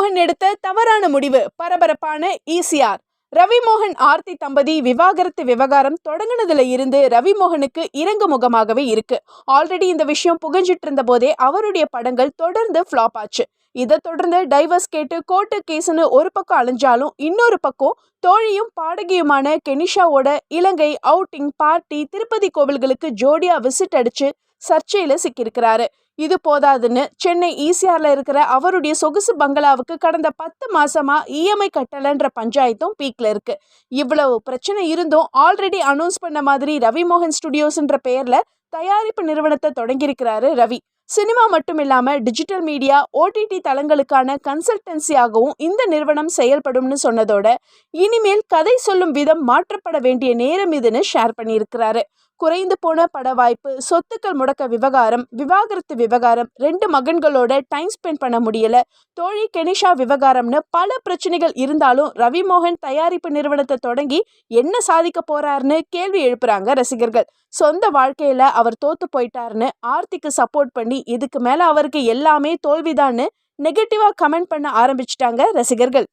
ரவிமோகன் எடுத்த தவறான முடிவு, பரபரப்பான ஈசிஆர். ரவிமோகன் ஆர்த்தி தம்பதி விவாகரத்து விவகாரம் தொடங்கினதுல இருந்து ரவிமோகனுக்கு இறங்கு முகமாகவே இருக்கு. ஆல்ரெடி இந்த விஷயம் புகஞ்சிட்டு இருந்த போதே அவருடைய படங்கள் தொடர்ந்து ஃபிளாப் ஆச்சு. இதை தொடர்ந்து டைவர்ஸ் கேட்டு கோர்ட்டு கேஸ்னு ஒரு பக்கம் அலைஞ்சாலும் இன்னொரு பக்கம் தோழியும் பாடகியுமான கெனிஷாவோட இலங்கை அவுட்டிங், பார்ட்டி, திருப்பதி கோவில்களுக்கு ஜோடியா விசிட் அடிச்சு சர்ச்சையில சிக்கியிருக்கிறாரு. இது போதாதுன்னு சென்னை ஈசிஆர்ல இருக்கிற அவருடைய சொகுசு பங்களாவுக்கு கடந்த 10 மாசமா இஎம்ஐ கட்டலன்ற பஞ்சாயத்தும் பீக்ல இருக்கு. இவ்வளவு பிரச்சனை இருந்தும் ஆல்ரெடி அனௌன்ஸ் பண்ண மாதிரி ரவிமோகன் ஸ்டுடியோஸ்ன்ற பெயர்ல தயாரிப்பு நிறுவனத்தை தொடங்கியிருக்கிறாரு ரவி. சினிமா மட்டும் இல்லாம டிஜிட்டல் மீடியா, ஓடிடி தளங்களுக்கான கன்சல்டன்சியாகவும் இந்த நிறுவனம் செயல்படும்னு சொன்னதோட இனிமேல் கதை சொல்லும் விதம் மாற்றப்பட வேண்டிய நேரம் இதுன்னு ஷேர் பண்ணியிருக்கிறாரு. குறைந்து போன பட வாய்ப்பு, சொத்துக்கள் முடக்க விவகாரம், விவாகரத்து விவகாரம், 2 மகன்களோட டைம் ஸ்பெண்ட் பண்ண முடியல, தோழி கெனிஷா விவகாரம்னு பல பிரச்சனைகள் இருந்தாலும் ரவிமோகன் தயாரிப்பு நிறுவனத்தை தொடங்கி என்ன சாதிக்க போறாருன்னு கேள்வி எழுப்புறாங்க ரசிகர்கள். சொந்த வாழ்க்கையில அவர் தோத்து போயிட்டாருன்னு ஆர்த்திக்கு சப்போர்ட் பண்ணி இதுக்கு மேல அவருக்கு எல்லாமே தோல்விதான்னு நெகட்டிவா கமெண்ட் பண்ண ஆரம்பிச்சிட்டாங்க ரசிகர்கள்.